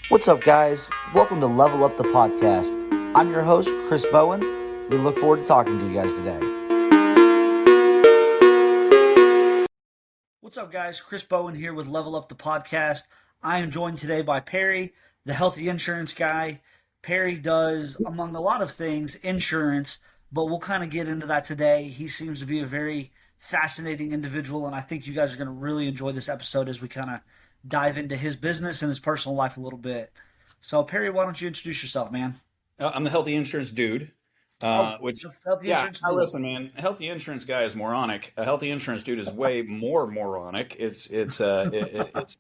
What's up, guys? Welcome to Level Up the Podcast. I'm your host, Chris Bowen. We look forward to talking to you guys today. What's up, guys? Chris Bowen here with Level Up the Podcast. I am joined today by Perry, the healthy insurance guy. Perry does, among a lot of things, insurance, but we'll kind of get into that today. He seems to be a very fascinating individual, and I think you guys are going to really enjoy this episode as we kind of dive into his business and his personal life a little bit. So, Perry, why don't you introduce yourself, man? I'm the healthy insurance dude. Oh, Which, healthy yeah, insurance now dude. listen, man. A healthy insurance guy is moronic. A healthy insurance dude is way more moronic. It's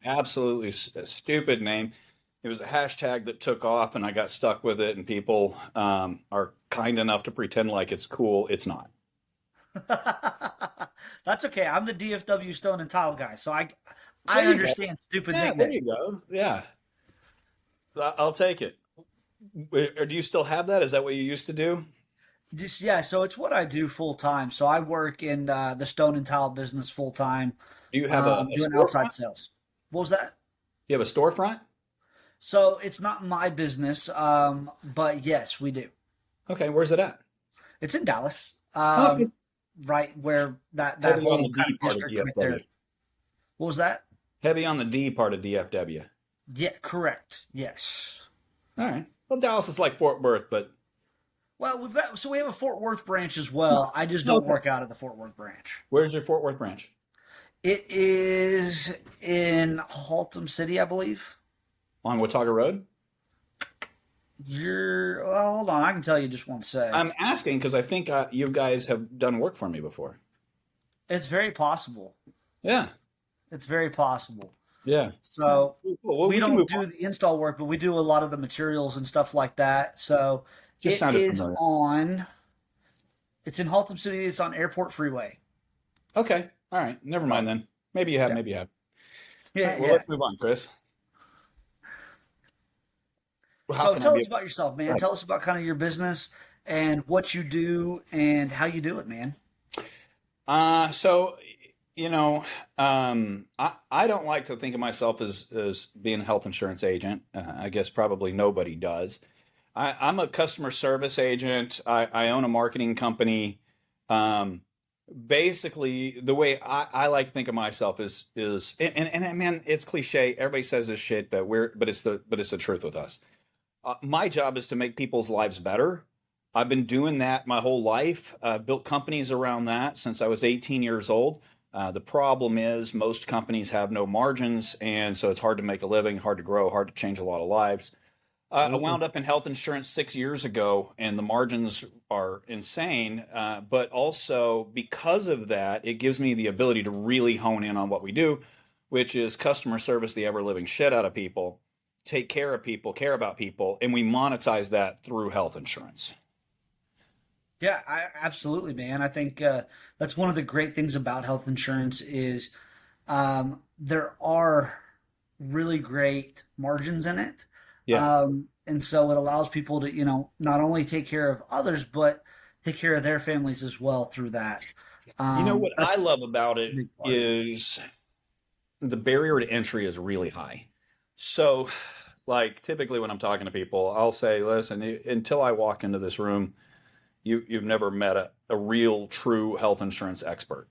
absolutely a stupid name. It was a hashtag that took off, and I got stuck with it. And people are kind enough to pretend like it's cool. It's not. That's okay. I'm the DFW Stone and Tile guy, so I There I you go. understand stupid Yeah, there nickname. you go. Yeah, I'll take it. Or do you still have that? Is that what you used to do? Just yeah, so it's what I do full time. So I work in the stone and tile business full time, Do you have a doing outside storefront? sales. What was that? You have a storefront? So it's not my business, but yes, we do. Okay, where's it at? It's in Dallas, Okay. right where that Heavy on whole the kind D of part of district right there. DFW. What was that? Heavy on the D part of DFW. Yeah, correct. Yes. All right. Well, Dallas is like Fort Worth, but Well, we have a Fort Worth branch as well. I just don't okay. work out of the Fort Worth branch. Where's your Fort Worth branch? It is in Haltom City, I believe. On Watauga Road? Hold on, I can tell you just one I'm sec. asking because I think you guys have done work for me before. It's very possible. Yeah. It's very possible. Yeah. All right. So Cool. Well, we we can don't move on. do the install work, but we do a lot of the materials and stuff like that. So Just it sounded is familiar. on. It's in Haltom City. It's on Airport Freeway. Okay. All right. Never mind then. Maybe you have, Yeah, maybe you have. All yeah, right. Well, yeah. let's move on, Chris. Well, how So can I tell be us about yourself, man. right? Tell us about kind of your business and what you do and how you do it, man. So, you know, I don't like to think of myself as being a health insurance agent. I guess probably nobody does. I'm a customer service agent. I own a marketing company. Um, Basically, the way I like to think of myself and man, it's cliche. Everybody says this shit, but it's the truth with us. My job is to make people's lives better. I've been doing that my whole life. Built companies around that since I was 18 years old. The problem is most companies have no margins, and so it's hard to make a living, hard to grow, hard to change a lot of lives. I Absolutely. wound up in health insurance 6 years ago, and the margins are insane. But also, because of that, it gives me the ability to really hone in on what we do, which is customer service, the ever living shit out of people, take care of people, care about people, and we monetize that through health insurance. Yeah, absolutely, man. I think that's one of the great things about health insurance is there are really great margins in it. Yeah. And so it allows people to, not only take care of others, but take care of their families as well through that. You know what I That's love about a it big part. is the barrier to entry is really high. So, like typically when I'm talking to people, I'll say, "Listen, until I walk into this room, you've never met a real, true health insurance expert.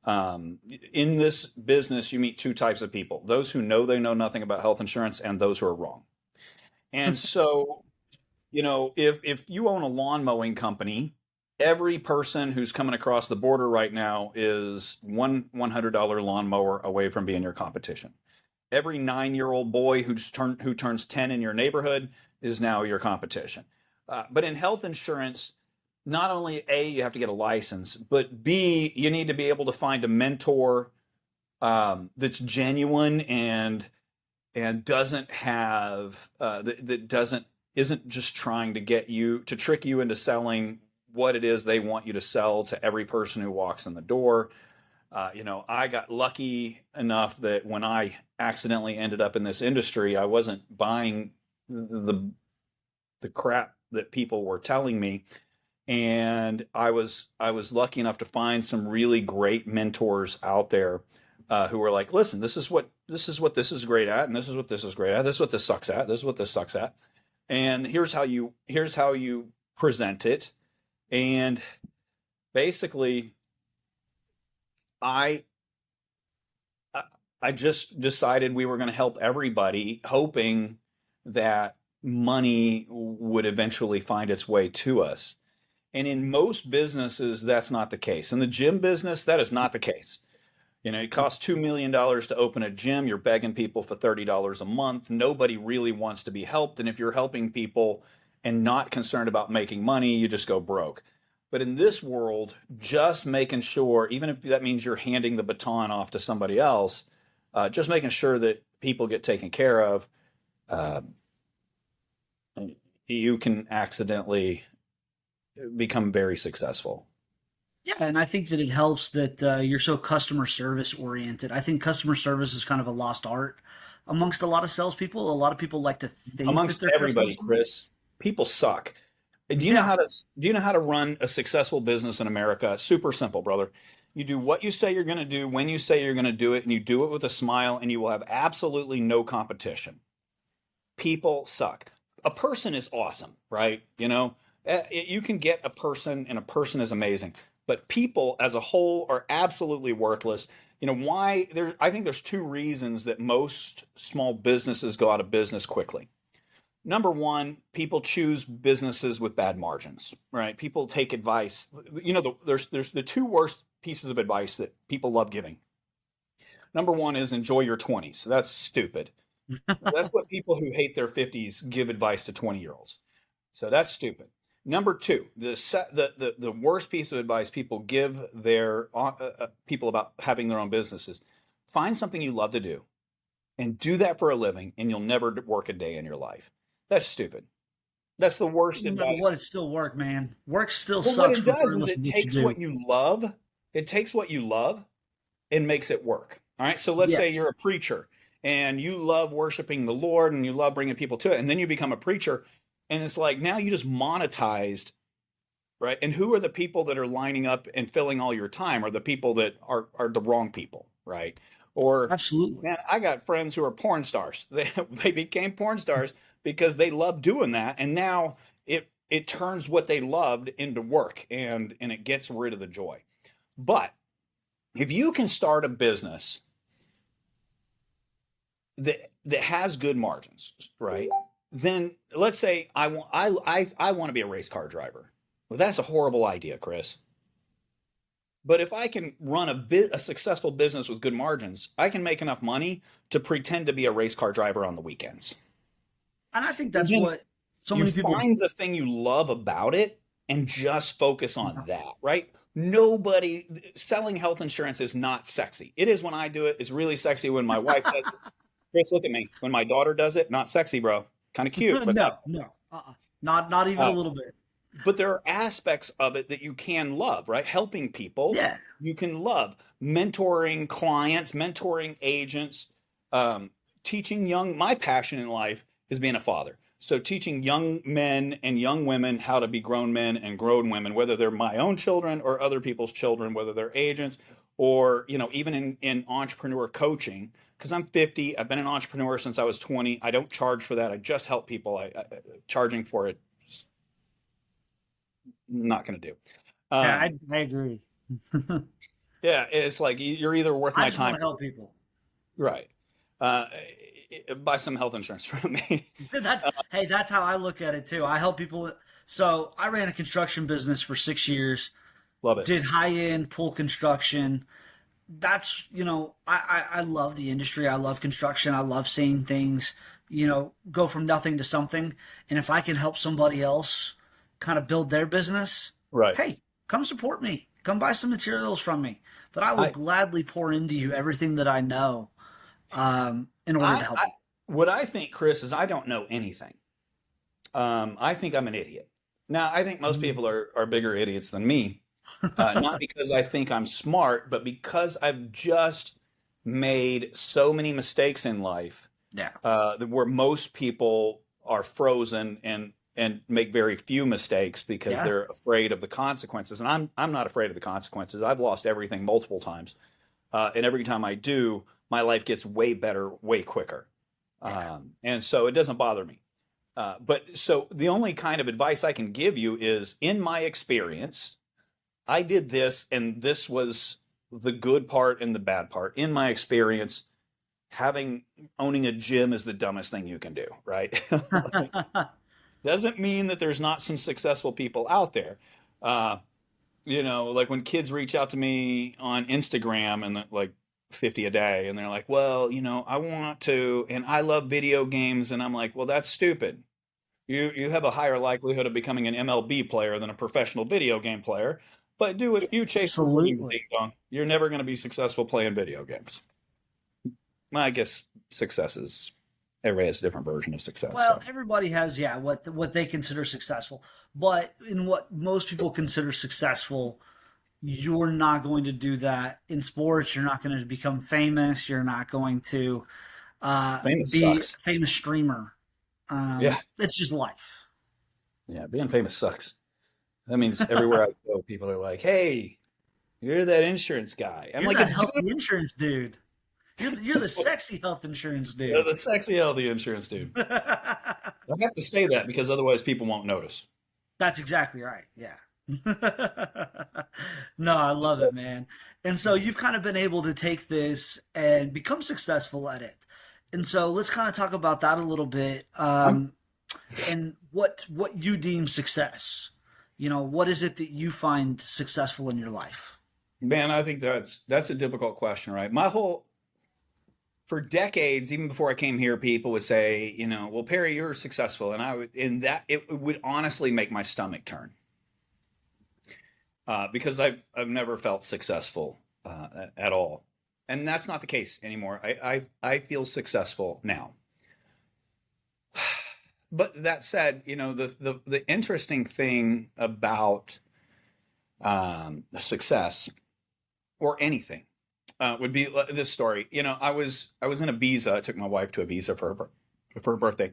In this business, you meet two types of people: those who know they know nothing about health insurance, and those who are wrong. And so, if you own a lawn mowing company, every person who's coming across the border right now is $100 lawnmower away from being your competition. Every 9-year-old boy who turns 10 in your neighborhood is now your competition. But in health insurance, not only A, you have to get a license, but B, you need to be able to find a mentor that's genuine and doesn't have that doesn't isn't just trying to get you to trick you into selling what it is they want you to sell to every person who walks in the door. I got lucky enough that when I accidentally ended up in this industry, I wasn't buying the the crap that people were telling me, and I was lucky enough to find some really great mentors out there who were like, listen, this is great at, and this is what this is great at. This is what this sucks at. This is what this sucks at. And here's how you present it. And basically, I I just decided we were going to help everybody, hoping that money would eventually find its way to us. And in most businesses, that's not the case. In the gym business, that is not the case. You know, it costs $2 million to open a gym. You're begging people for $30 a month. Nobody really wants to be helped. And if you're helping people and not concerned about making money, you just go broke. But in this world, just making sure, even if that means you're handing the baton off to somebody else, just making sure that people get taken care of, uh, you can accidentally become very successful. Yeah, and I think that it helps that you're so customer service oriented. I think customer service is kind of a lost art amongst a lot of salespeople. A lot of people like to think that Amongst they're customer everybody, service. Chris, people suck. Yeah, Do you know how to run a successful business in America? Super simple, brother. You do what you say you're going to do when you say you're going to do it, and you do it with a smile, and you will have absolutely no competition. People suck. A person is awesome, right? You know, you can get a person, and a person is amazing, but people as a whole are absolutely worthless. You know why? I think there's two reasons that most small businesses go out of business quickly. Number one, people choose businesses with bad margins, right? People take advice. You know, there's the two worst pieces of advice that people love giving. Number one is enjoy your 20s. That's stupid. That's what people who hate their 50s give advice to 20-year-olds. So that's stupid. Number two, the worst piece of advice people give their people about having their own businesses: find something you love to do and do that for a living, and you'll never work a day in your life. That's stupid. That's the worst no matter advice. what, it still work, man. Work still But what sucks it does is regardless of it what you takes do. what you love, it takes what you love and makes it work. All right. So let's say you're Yes. a preacher and you love worshiping the Lord and you love bringing people to it. And then you become a preacher. And it's like now you just monetized, right? And who are the people that are lining up and filling all your time? Are the people that are the wrong people, right? Or, Absolutely. man, I got friends who are porn stars. They became porn stars because they love doing that. And now it turns what they loved into work, and it gets rid of the joy. But if you can start a business that has good margins, right? Then let's say I want to be a race car driver. Well, that's a horrible idea, Chris. But if I can run a successful business with good margins, I can make enough money to pretend to be a race car driver on the weekends. And I think And that's then what so you many people. find the thing you love about it and just focus on that, right? Nobody selling health insurance is not sexy. It is when I do it. It's really sexy when my wife does it. Chris, look at me. When my daughter does it, not sexy, bro. Kind of cute, but not. No, no, not even a Uh, little bit. but there are aspects of it that you can love, right? Helping people, Yeah, you can love. Mentoring clients, mentoring agents, um, teaching young. My passion in life is being a father. So teaching young men and young women how to be grown men and grown women, whether they're my own children or other people's children, whether they're agents or even in entrepreneur coaching. Because I'm 50, I've been an entrepreneur since I was 20. I don't charge for that. I just help people. Charging for it, not going to do. yeah, Um, I agree. yeah, it's like you're either worth I my just want time, to help people. right? Uh, buy some health insurance from me. That's hey, that's how I look at it too. I help people. So I ran a construction business for 6 years. Love it. Did high end pool construction. That's I love the industry. I love construction. I love seeing things go from nothing to something. And if I can help somebody else kind of build their business, Right. hey, come support me. Come buy some materials from me. But I will I, gladly pour into you everything that I know in order to help I, you. what I think, Chris, is I don't know anything. I think I'm an idiot. Now, I think most Mm. people are bigger idiots than me. Not because I think I'm smart, but because I've just made so many mistakes in life, Yeah. where most people are frozen and make very few mistakes because Yeah. they're afraid of the consequences. And I'm not afraid of the consequences. I've lost everything multiple times. And every time I do, my life gets way better, way quicker. Yeah. And so it doesn't bother me. But so the only kind of advice I can give you is in my experience, I did this, and this was the good part and the bad part. In my experience, owning a gym is the dumbest thing you can do, right? Like, doesn't mean that there's not some successful people out there. Uh, like when kids reach out to me on Instagram and like 50 a day, and they're like, well, I want to, and I love video games. And I'm like, well, that's stupid. You have a higher likelihood of becoming an MLB player than a professional video game player. But you chase the dream, Absolutely. ding dong, you're never going to be successful playing video games. Well, I guess everybody has a different version of success. Well, So everybody has, yeah, what they consider successful, but in what most people consider successful, you're not going to do that in sports. You're not going to become famous. You're not going to famous be sucks. a famous streamer. Yeah. It's just life. Yeah. Being famous sucks. That means everywhere I go, people are like, hey, you're that insurance guy. I'm You're like, that it's good. healthy insurance dude. You're the sexy health insurance You're dude. the sexy, healthy insurance dude. I have to say that because otherwise people won't notice. That's exactly right. Yeah. No, I love So, it, man. And so you've kind of been able to take this and become successful at it. And so let's kind of talk about that a little bit, I'm, and what you deem success. What is it that you find successful in your life? man, I think that's a difficult question, right? For decades, even before I came here, people would say, well, Perry, you're successful, and it would honestly make my stomach turn because I've never felt successful at all, and that's not the case anymore. I feel successful now. But that said, the interesting thing about success or anything would be this story. I was in Ibiza. I took my wife to Ibiza for her birthday,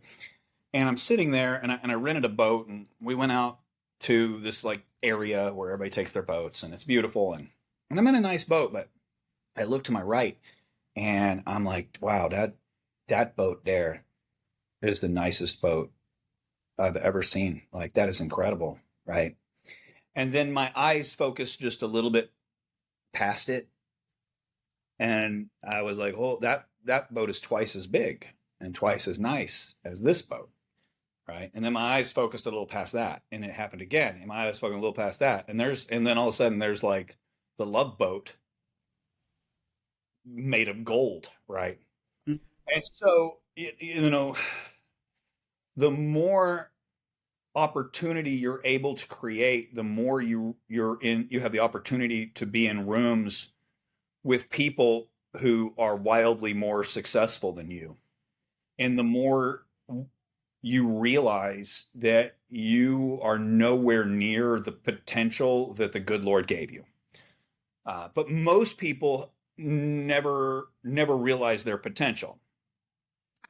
and I'm sitting there, and I rented a boat, and we went out to this like area where everybody takes their boats, and it's beautiful, and I'm in a nice boat, but I look to my right, and I'm like, wow, that boat there is the nicest boat I've ever seen. Like that is incredible, right? And then my eyes focused just a little bit past it, and I was like, "Oh, that boat is twice as big and twice as nice as this boat." Right. And then my eyes focused a little past that, and it happened again. And my eyes focused a little past that. And then all of a sudden there's like the Love Boat made of gold. Right. And so, the more opportunity you're able to create, the more you have the opportunity to be in rooms with people who are wildly more successful than you. And the more you realize that you are nowhere near the potential that the good Lord gave you. But most people never realize their potential,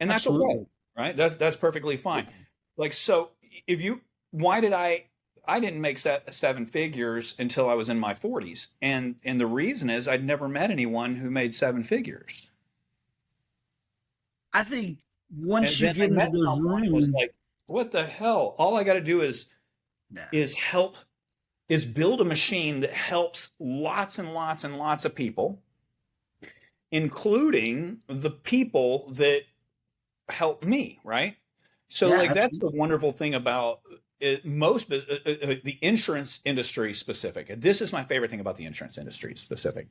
and that's okay, Absolutely. right? That's perfectly fine. Like so, if you, why did I didn't make seven figures until I was in my 40s, and the reason is I'd never met anyone who made seven figures. I think And once you then I get into met those someone and was rooms, like, what the hell? All I got to do yeah, is help is build a machine that helps lots and lots and lots of people, including the people that help me, right? So yeah, like that's the absolutely. wonderful thing about the insurance industry specific. And this is my favorite thing about the insurance industry specific.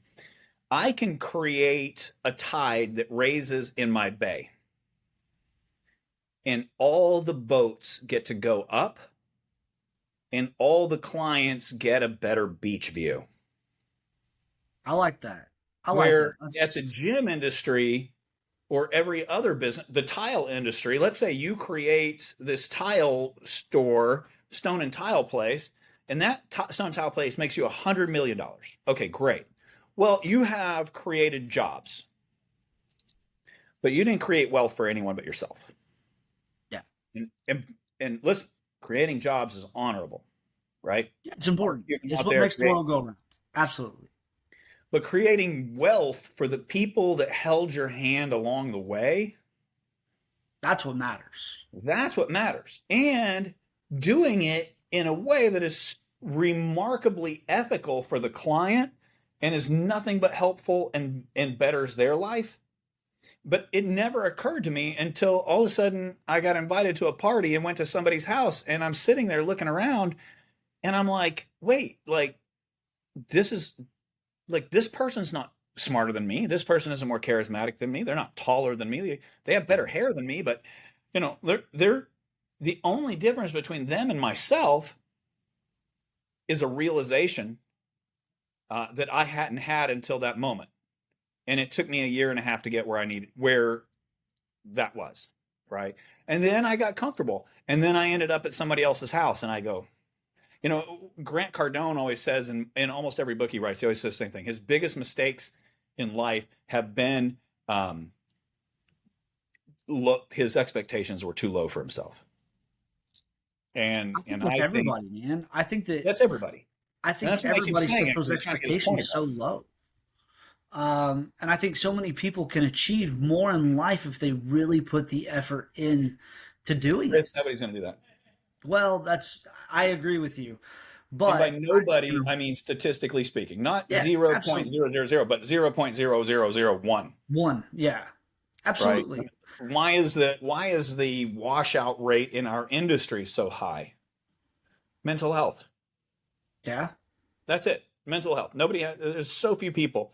I can create a tide that raises in my bay, and all the boats get to go up, and all the clients get a better beach view. I like that. I like that. Where at the gym industry or every other business, the tile industry, let's say you create this tile store, stone and tile place, and that stone and tile place makes you $100 million. Okay, great. Well, you have created jobs, but you didn't create wealth for anyone but yourself. Yeah, And, and, and listen, creating jobs is honorable, right? yeah, it's important. You're It's out what there makes the creating. world go around. Absolutely. But creating wealth for the people that held your hand along the way, That's what matters. that's what matters. And doing it in a way that is remarkably ethical for the client and is nothing but helpful and betters their life. But it never occurred to me until all of a sudden I got invited to a party and went to somebody's house, and I'm sitting there looking around and I'm like, wait, like this is like this person's not smarter than me. This person isn't more charismatic than me. They're not taller than me. They have better hair than me, but they're the only difference between them and myself is a realization that I hadn't had until that moment. And it took me a year and a half to get where that was, right? And then I got comfortable. And then I ended up at somebody else's house, and I go, Grant Cardone always says in almost every book he writes, he always says the same thing. His biggest mistakes in life have been his expectations were too low for himself. And That's everybody, man. I think that's everybody. I think everybody sets those expectations so low. And I think so many people can achieve more in life if they really put the effort in to doing it. Nobody's going to do that. Well, I agree with you. But and by nobody, I mean statistically speaking, not 0.000, but 0.0001. One, yeah. Absolutely. Right? Why is the washout rate in our industry so high? Mental health. Yeah. That's it. Mental health. There's so few people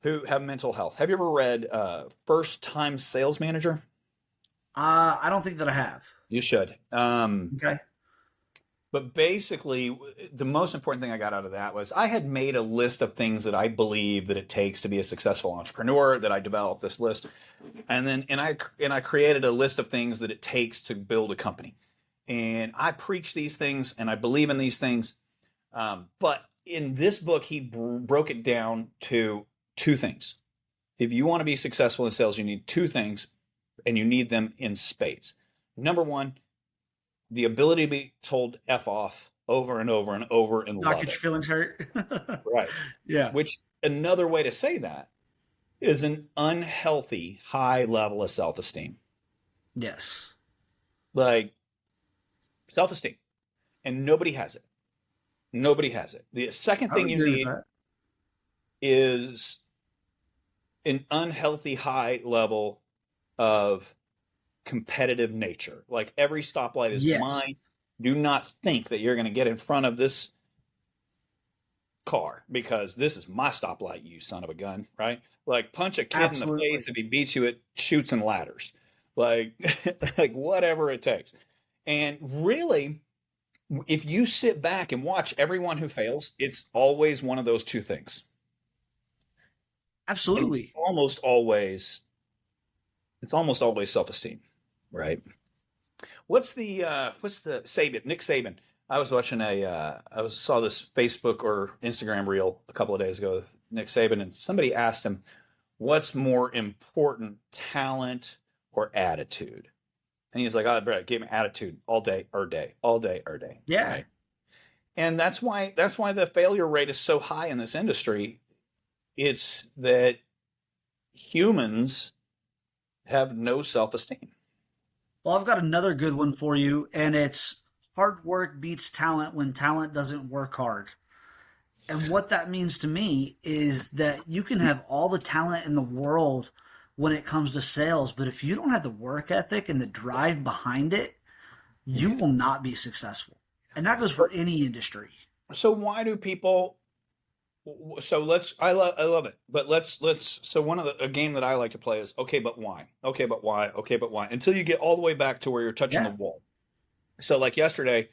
who have mental health. Have you ever read First Time Sales Manager? I don't think that I have. You should. Okay. But basically, the most important thing I got out of that was I had made a list of things that I believe that it takes to be a successful entrepreneur, that I developed this list. And I created a list of things that it takes to build a company. And I preach these things and I believe in these things. But in this book, he broke it down to two things. If you want to be successful in sales, you need two things, and you need them in spades. Number one, the ability to be told F off over and over and over and not get your feelings hurt. Right. Yeah. Which another way to say that is an unhealthy high level of self-esteem. Yes. Like self-esteem. And nobody has it. Nobody has it. The second thing you need is an unhealthy high level of competitive nature. Like every stoplight is mine. Do not think that you're going to get in front of this car because this is my stoplight, you son of a gun, right? Like punch a kid in the face if he beats you at shoots and ladders. Like whatever it takes. And really, if you sit back and watch everyone who fails, it's always one of those two things. Absolutely. It's almost always self-esteem, right? What's the Saban, Nick Saban? I was watching saw this Facebook or Instagram reel a couple of days ago with Nick Saban, and somebody asked him, what's more important, talent or attitude? And he's like, Brett, give him attitude all day or day. Yeah. Right? And that's why the failure rate is so high in this industry. It's that humans have no self-esteem. Well, I've got another good one for you, and it's hard work beats talent when talent doesn't work hard. And what that means to me is that you can have all the talent in the world when it comes to sales, but if you don't have the work ethic and the drive behind it, you will not be successful. And that goes for any industry. So why do people? So I love it, but so a game that I like to play is okay, but why? Okay, but why? Okay, but why? Until you get all the way back to where you're touching the wall. So like yesterday,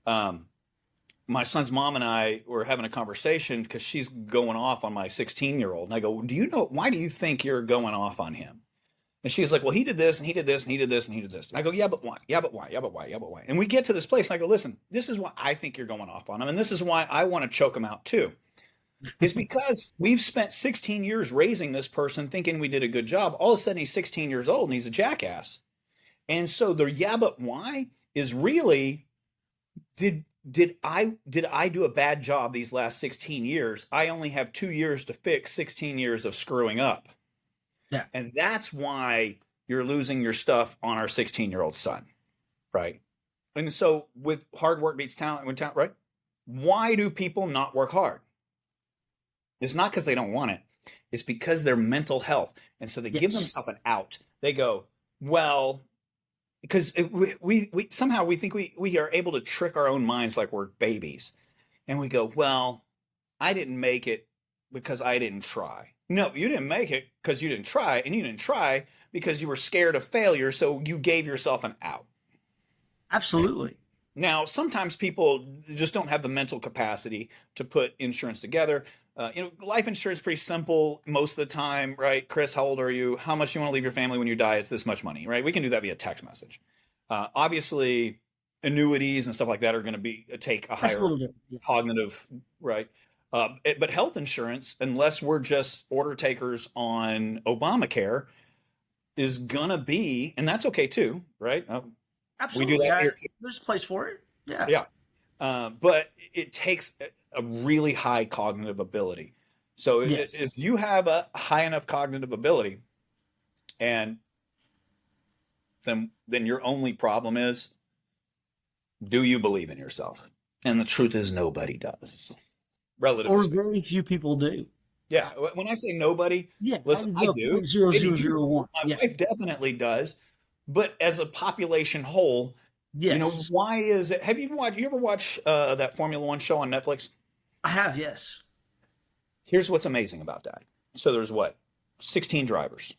my son's mom and I were having a conversation because she's going off on my 16-year-old, and I go, why do you think you're going off on him? And she's like, well, he did this and he did this and he did this and he did this. And I go, yeah, but why? Yeah, but why? Yeah, but why? Yeah, but why? And we get to this place and I go, listen, this is why I think you're going off on him, and this is why I want to choke him out too. Is because we've spent 16 years raising this person thinking we did a good job. All of a sudden he's 16 years old and he's a jackass. And so the yeah, but why is really, did I do a bad job these last 16 years? I only have 2 years to fix 16 years of screwing up. Yeah. And that's why you're losing your stuff on our 16-year-old son, right? And so with hard work beats talent, when talent, right? Why do people not work hard? It's not because they don't want it. It's because their mental health. And so they give Yes. themselves an out. They go, well, because we somehow we think we are able to trick our own minds like we're babies. And we go, well, I didn't make it because I didn't try. No, you didn't make it because you didn't try. And you didn't try because you were scared of failure. So you gave yourself an out. Absolutely. Now, sometimes people just don't have the mental capacity to put insurance together. Life insurance is pretty simple most of the time, right? Chris, how old are you? How much do you want to leave your family when you die? It's this much money, right? We can do that via text message. Obviously, annuities and stuff like that are going to take a That's a higher little different. Yeah. cognitive, right? But health insurance, unless we're just order takers on Obamacare, is gonna be, and that's okay too, right? We do Absolutely. that Yeah. here too. There's a place for it. Yeah. Yeah. But it takes a really high cognitive ability. So Yes. if you have a high enough cognitive ability, and then your only problem is, do you believe in yourself? And the truth is, nobody does, relatively Or speaking. very few people do. Yeah. When I say nobody, Yeah. listen, I The do. point zero Maybe zero you zero do. one. My Yeah. wife definitely does. But as a population whole, Yes. why is it? Have you ever watch that Formula One show on Netflix? I have. Yes. Here's what's amazing about that. So there's 16 drivers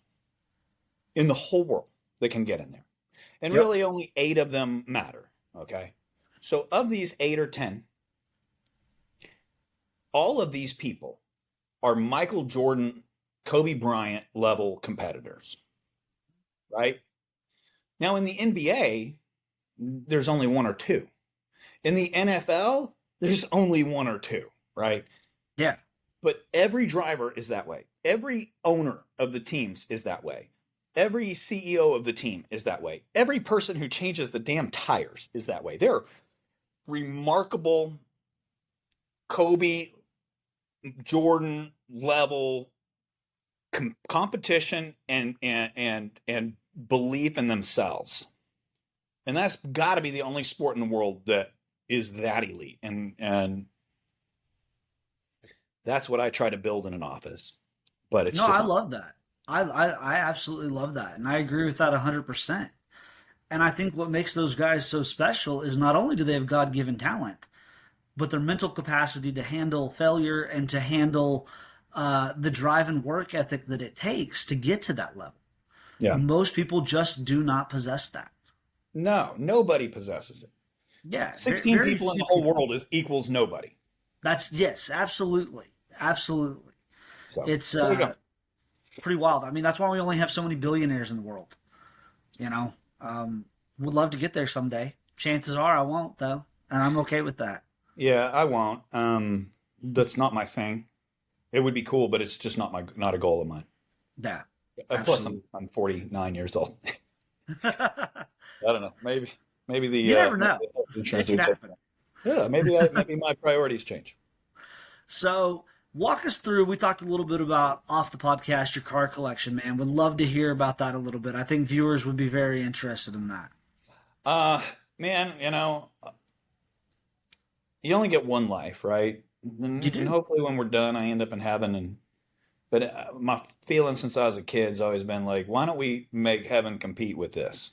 in the whole world that can get in there. And Yep. really only 8 of them matter. Okay. So of these 8 or 10, all of these people are Michael Jordan, Kobe Bryant level competitors, right? Now in the NBA, there's only 1 or 2. In the NFL, there's only 1 or 2, right? Yeah. But every driver is that way. Every owner of the teams is that way. Every CEO of the team is that way. Every person who changes the damn tires is that way. They're remarkable Kobe, Jordan level competition and belief in themselves. And that's got to be the only sport in the world that is that elite. And that's what I try to build in an office. But it's No, just I not. love that. I absolutely love that, and I agree with that 100%. And I think what makes those guys so special is not only do they have God given talent, but their mental capacity to handle failure and to handle the drive and work ethic that it takes to get to that level. Yeah. Most people just do not possess that. No, nobody possesses it. Yeah, very, 16 very people in few the whole people. world equals nobody. That's yes, absolutely, absolutely. So It's there you go. pretty wild. I mean, that's why we only have so many billionaires in the world. You know, would love to get there someday. Chances are I won't though, and I'm okay with that. Yeah, I won't. That's not my thing. It would be cool, but it's just not a goal of mine. Yeah, Plus, absolutely. I'm 49 years old. I don't know. Maybe You never maybe know. the health It insurance can would take. happen. Yeah, maybe my priorities change. So, walk us through. We talked a little bit about off the podcast your car collection, man. Would love to hear about that a little bit. I think viewers would be very interested in that. Uh, Man, you only get one life, right? You And do. hopefully, when we're done, I end up in heaven. But my feeling since I was a kid has always been like, why don't we make heaven compete with this?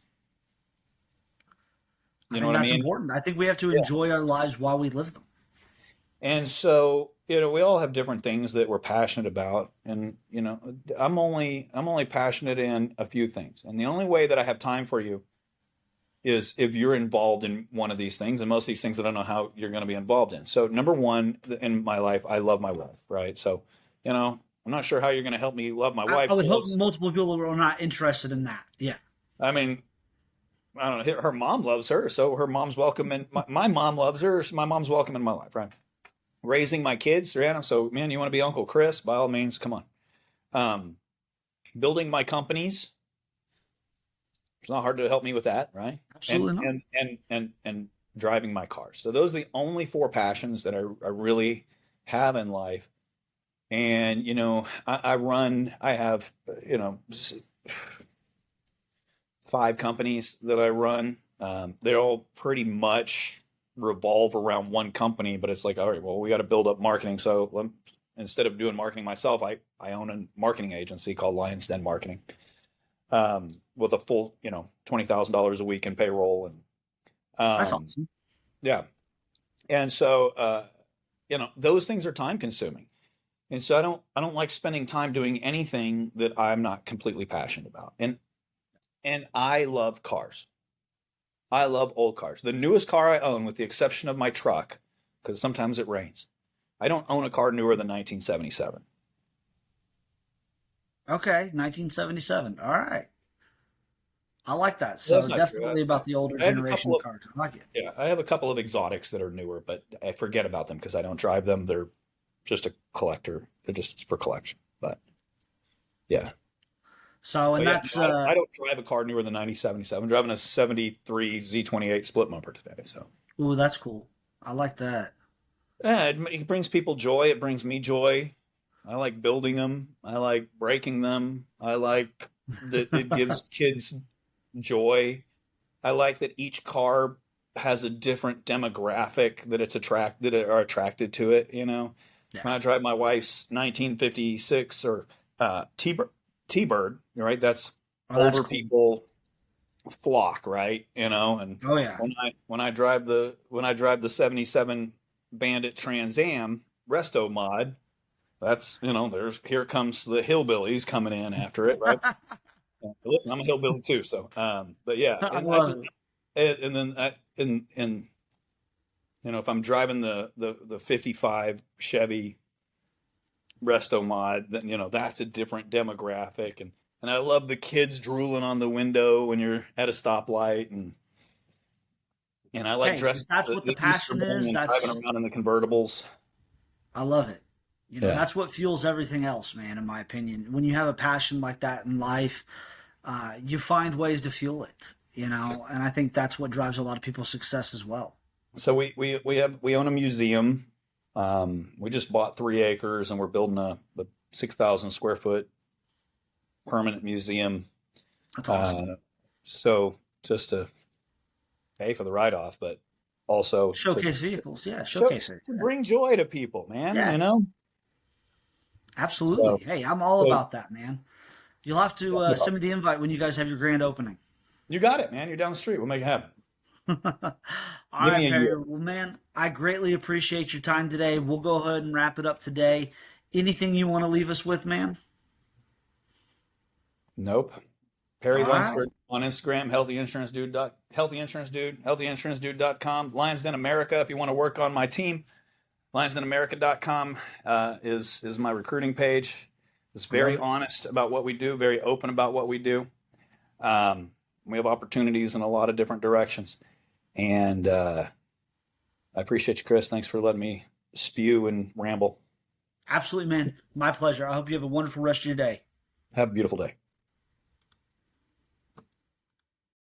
I You know think what I that's mean? important. I think we have to Yeah. enjoy our lives while we live them. And so, we all have different things that we're passionate about, and I'm only passionate in a few things. And the only way that I have time for you is if you're involved in one of these things, and most of these things I don't know how you're going to be involved in. So number one in my life, I love my wife, right? So, I'm not sure how you're going to help me love my I wife, would hope Chris. multiple people are not interested in that. Yeah. I mean, I don't know. Her mom loves her, so her mom's welcome, and my mom loves her. So my mom's welcome in my life, right? Raising my kids, Rihanna. So, man, you want to be Uncle Chris? By all means, come on. Um, Building my companies. It's not hard to help me with that, right? And Absolutely not. and and and and driving my car. So those are the only four passions that I really have in life. And, I have, 5 companies that I run. They all pretty much revolve around one company, but it's like, all right, well, we got to build up marketing. So instead of doing marketing myself, I own a marketing agency called Lions Den Marketing, with a full, $20,000 a week in payroll. And That's um, awesome. yeah. And so, those things are time consuming. And so I don't like spending time doing anything that I'm not completely passionate about. And I love cars. I love old cars. The newest car I own, with the exception of my truck, because sometimes it rains, I don't own a car newer than 1977. Okay, 1977. All right. I like that. Well, that's So not true. definitely about the older I have a generation couple of of cars. I like it. Yeah, I have a couple of exotics that are newer, but I forget about them because I don't drive them. They're just a collector. They're just for collection. But yeah. So, and But yeah, that's no, I don't drive a car newer than 1977. I'm driving a 73 Z28 split bumper today. So ooh, that's cool. I like that. yeah, it brings people joy. It brings me joy. I like building them. I like breaking them. I like that it gives kids joy. I like that each car has a different demographic that are attracted to it. Yeah. When I drive my wife's 1956 or T-Bird, right? That's Oh, that's older cool. people flock, right? And Oh yeah. when I drive the 77 Bandit Trans Am Resto mod, that's here comes the hillbillies coming in after it, right? Yeah. Listen, I'm a hillbilly too, so but yeah, I and I love just it. and then and if I'm driving the 55 Chevy Resto mod, then that's a different demographic, and I love the kids drooling on the window when you're at a stoplight, and I like Hey, if dressing that's the, what the the Easter passion bunny is, and driving that's around in the convertibles. I love it. Yeah. That's what fuels everything else, man, in my opinion. When you have a passion like that in life, you find ways to fuel it, and I think that's what drives a lot of people's success as well. So we own a museum. We just bought 3 acres and we're building a 6,000 square foot permanent museum. That's awesome. Uh, so just to pay for the write off, but also to Showcase vehicles. Yeah, show showcase it. to Yeah. bring joy to people, man. Yeah, absolutely. So, Hey, I'm all so about that, man. You'll have to definitely, send me the invite when you guys have your grand opening. you got it, man. You're down the street. We'll make it happen. All Give right, me a Perry. year. Well, man, I greatly appreciate your time today. We'll go ahead and wrap it up today. Anything you want to leave us with, man? Nope. Perry All right. Lunsford on Instagram, healthyinsurancedude.com. Lions Den America, if you want to work on my team, lionsdenamerica.com is my recruiting page. It's I love very it. honest about what we do, very open about what we do. We have opportunities in a lot of different directions. And I appreciate you, Chris. Thanks for letting me spew and ramble. Absolutely, man. My pleasure. I hope you have a wonderful rest of your day. Have a beautiful day.